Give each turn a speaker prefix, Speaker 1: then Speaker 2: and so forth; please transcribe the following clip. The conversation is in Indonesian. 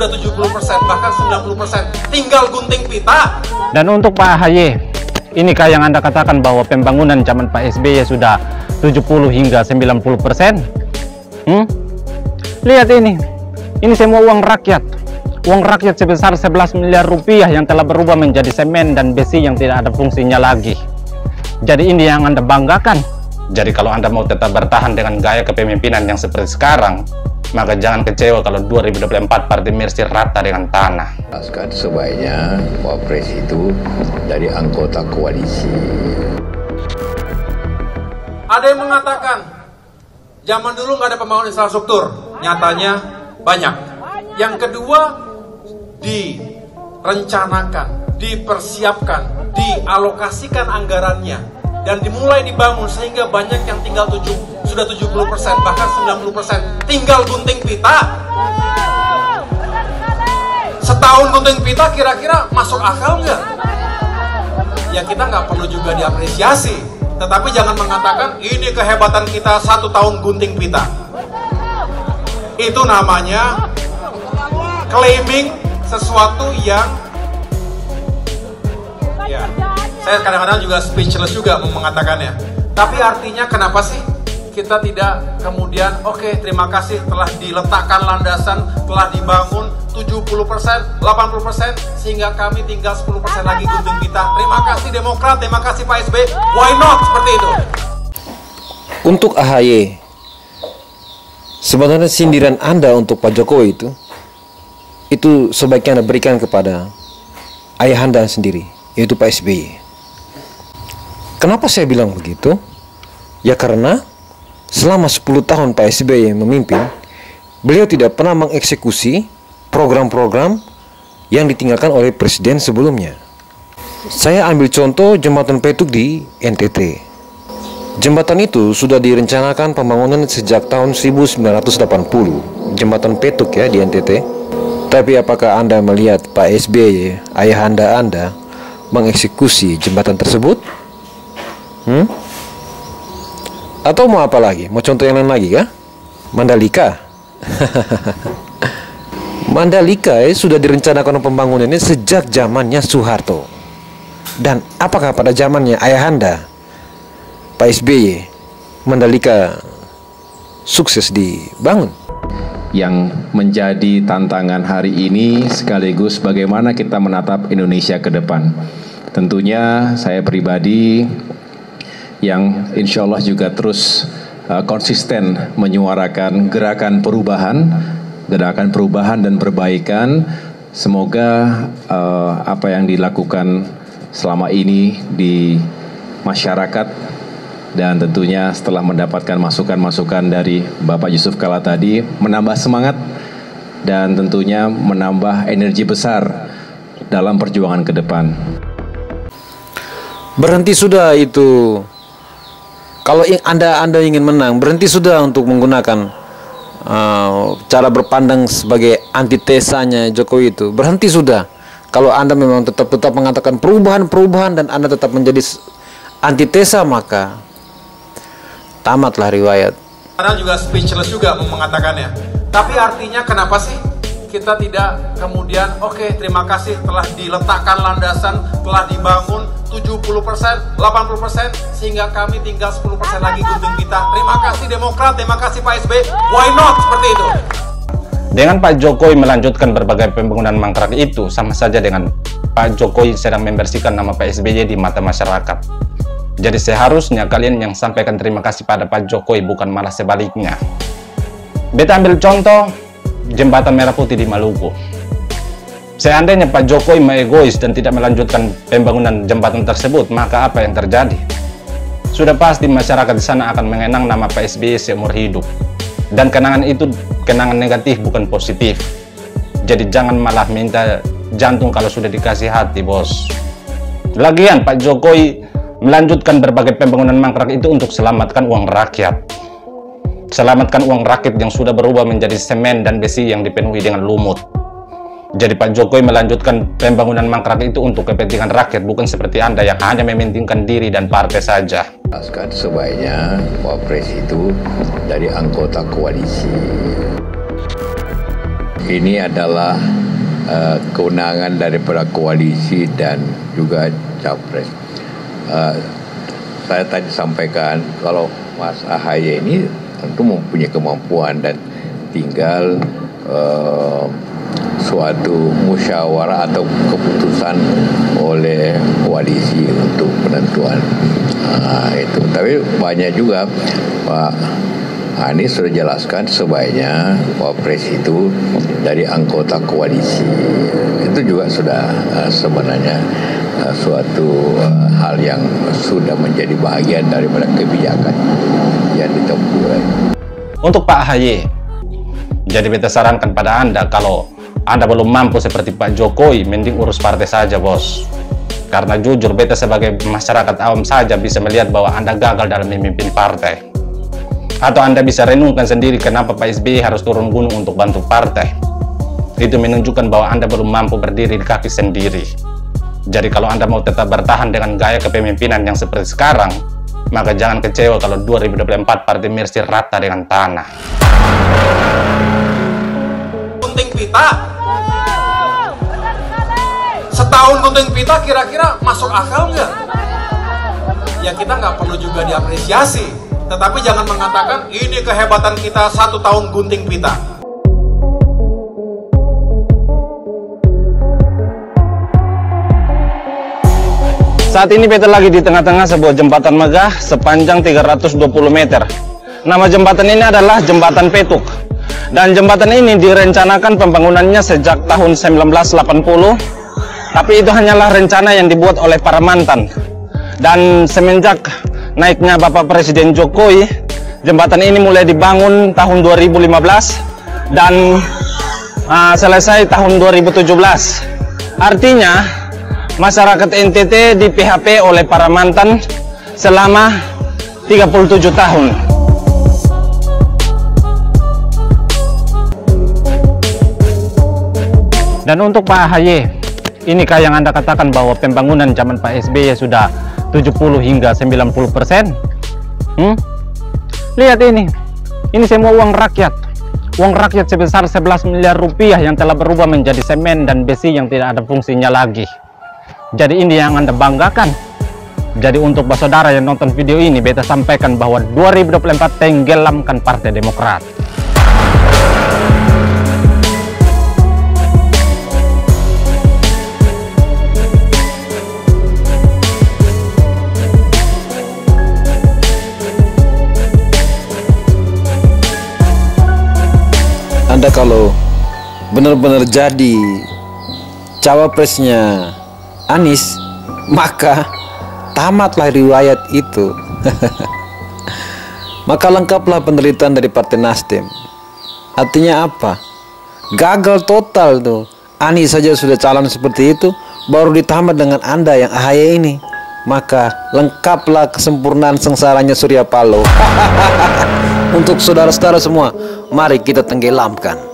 Speaker 1: sudah 70%, bahkan 90%. Tinggal gunting pita.
Speaker 2: Dan untuk Pak AHY, inikah yang Anda katakan bahwa pembangunan zaman Pak SBY sudah 70 hingga 90%? Lihat ini semua uang rakyat. Uang rakyat sebesar 11 miliar rupiah yang telah berubah menjadi semen dan besi yang tidak ada fungsinya lagi. Jadi ini yang Anda banggakan. Jadi kalau Anda mau tetap bertahan dengan gaya kepemimpinan yang seperti sekarang, maka jangan kecewa kalau 2024 Partai Mercy rata dengan tanah.
Speaker 3: Sebaiknya Wapres itu dari anggota koalisi.
Speaker 1: Ada yang mengatakan zaman dulu nggak ada pembangunan infrastruktur. Nyatanya banyak. Yang kedua, direncanakan, dipersiapkan, dialokasikan anggarannya, dan dimulai dibangun sehingga banyak yang tinggal sudah 70%, bahkan 90%. Tinggal gunting pita. Setahun gunting pita kira-kira masuk akal nggak? Ya kita nggak perlu juga diapresiasi, tetapi jangan mengatakan ini kehebatan kita 1 tahun gunting pita. Itu namanya claiming sesuatu yang ya, saya kadang-kadang juga speechless juga mengatakannya. Tapi artinya kenapa sih kita tidak kemudian oke, terima kasih telah diletakkan landasan, telah dibangun 70%, 80%, sehingga kami tinggal 10% lagi gunting pita. Terima kasih Demokrat, terima kasih Pak SBY. Why not seperti itu?
Speaker 4: Untuk AHY, sebenarnya sindiran Anda untuk Pak Jokowi itu sebaiknya Anda berikan kepada ayah Anda sendiri, yaitu Pak SBY. Kenapa saya bilang begitu? Ya karena selama 10 tahun Pak SBY memimpin, beliau tidak pernah mengeksekusi program-program yang ditinggalkan oleh presiden sebelumnya. Saya ambil contoh jembatan Petuk di NTT. Jembatan itu sudah direncanakan pembangunan sejak tahun 1980, jembatan Petuk ya di NTT. Tapi apakah Anda melihat Pak SBY, ayah Anda mengeksekusi jembatan tersebut? Atau mau apa lagi? Mau contoh yang lain lagi kah? Mandalika. Mandalika sudah direncanakan pembangunannya sejak zamannya Soeharto. Dan apakah pada zamannya ayah Anda, Pak SBY, Mandalika sukses dibangun?
Speaker 5: Yang menjadi tantangan hari ini sekaligus bagaimana kita menatap Indonesia ke depan. Tentunya saya pribadi yang insya Allah juga terus konsisten menyuarakan gerakan perubahan dan perbaikan. Semoga apa yang dilakukan selama ini di masyarakat, dan tentunya setelah mendapatkan masukan-masukan dari Bapak Yusuf Kalla tadi, menambah semangat dan tentunya menambah energi besar dalam perjuangan ke depan.
Speaker 4: Berhenti sudah itu. Kalau Anda ingin menang, berhenti sudah untuk menggunakan cara berpandang sebagai antitesanya Jokowi itu. Berhenti sudah. Kalau Anda memang tetap mengatakan perubahan dan Anda tetap menjadi antitesa, maka tamatlah riwayat.
Speaker 1: Karena juga speechless juga mengatakannya. Tapi artinya kenapa sih kita tidak kemudian oke, terima kasih telah diletakkan landasan, telah dibangun 70%, 80%, sehingga kami tinggal 10% lagi gunting pita. Terima kasih Demokrat, terima kasih Pak SBY. Why not seperti itu?
Speaker 2: Dengan Pak Jokowi melanjutkan berbagai pembangunan mangkrak itu, sama saja dengan Pak Jokowi sedang membersihkan nama Pak SBY di mata masyarakat. Jadi seharusnya kalian yang sampaikan terima kasih pada Pak Jokowi, bukan malah sebaliknya. Beta ambil contoh jembatan Merah Putih di Maluku. Seandainya Pak Jokowi egois dan tidak melanjutkan pembangunan jembatan tersebut, maka apa yang terjadi? Sudah pasti masyarakat di sana akan mengenang nama Pak SBY seumur hidup. Dan kenangan itu kenangan negatif, bukan positif. Jadi jangan malah minta jantung kalau sudah dikasih hati, bos. Lagian Pak Jokowi melanjutkan berbagai pembangunan mangkrak itu untuk selamatkan uang rakyat. Selamatkan uang rakyat yang sudah berubah menjadi semen dan besi yang dipenuhi dengan lumut. Jadi Pak Jokowi melanjutkan pembangunan mangkrak itu untuk kepentingan rakyat, bukan seperti Anda yang hanya mementingkan diri dan partai saja.
Speaker 3: Sebaiknya Wapres itu dari anggota koalisi. ini adalah kewenangan daripada koalisi dan juga capres. Saya tadi sampaikan kalau Mas AHY ini tentu mempunyai kemampuan dan tinggal suatu musyawarah atau keputusan oleh koalisi untuk penentuan itu. Tapi banyak juga Pak Anies sudah jelaskan sebaiknya Wapres itu dari anggota koalisi. Itu juga sudah sebenarnya suatu hal yang sudah menjadi bagian daripada kebijakan yang ditempuh.
Speaker 2: Untuk Pak AHY, jadi beta sarankan pada Anda, kalau Anda belum mampu seperti Pak Jokowi, mending urus partai saja, bos. Karena jujur, beta sebagai masyarakat awam saja bisa melihat bahwa Anda gagal dalam memimpin partai. Atau Anda bisa renungkan sendiri kenapa Pak SBY harus turun gunung untuk bantu partai. Itu menunjukkan bahwa Anda belum mampu berdiri di kaki sendiri. Jadi kalau Anda mau tetap bertahan dengan gaya kepemimpinan yang seperti sekarang, maka jangan kecewa kalau 2024 Partai Mercy rata dengan tanah.
Speaker 1: Gunting pita. Setahun gunting pita kira-kira masuk akal nggak? Ya kita nggak perlu juga diapresiasi. Tetapi jangan mengatakan ini kehebatan kita 1 tahun gunting pita.
Speaker 2: Saat ini beta lagi di tengah-tengah sebuah jembatan megah sepanjang 320 meter. Nama jembatan ini adalah Jembatan Petuk. Dan jembatan ini direncanakan pembangunannya sejak tahun 1980. Tapi itu hanyalah rencana yang dibuat oleh para mantan. Dan semenjak naiknya Bapak Presiden Jokowi, jembatan ini mulai dibangun tahun 2015 dan selesai tahun 2017. Artinya masyarakat NTT di PHP oleh para mantan selama 37 tahun. Dan untuk Pak AHY, inikah yang Anda katakan bahwa pembangunan zaman Pak SBY sudah 70 hingga 90%? Lihat ini semua uang rakyat. Uang rakyat sebesar 11 miliar rupiah yang telah berubah menjadi semen dan besi yang tidak ada fungsinya lagi. Jadi ini yang Anda banggakan. Jadi untuk saudara yang nonton video ini, beta sampaikan bahwa 2024 tenggelamkan Partai Demokrat.
Speaker 4: Anda kalau benar-benar jadi cawapresnya Anies, maka tamatlah riwayat itu. Maka lengkaplah penderitaan dari Partai Nasdem. Artinya apa? Gagal total tuh. Anies saja sudah calon seperti itu, baru ditamat dengan Anda yang AHY ini. Maka lengkaplah kesempurnaan sengsaranya Surya Paloh. Untuk saudara-saudara semua, mari kita tenggelamkan.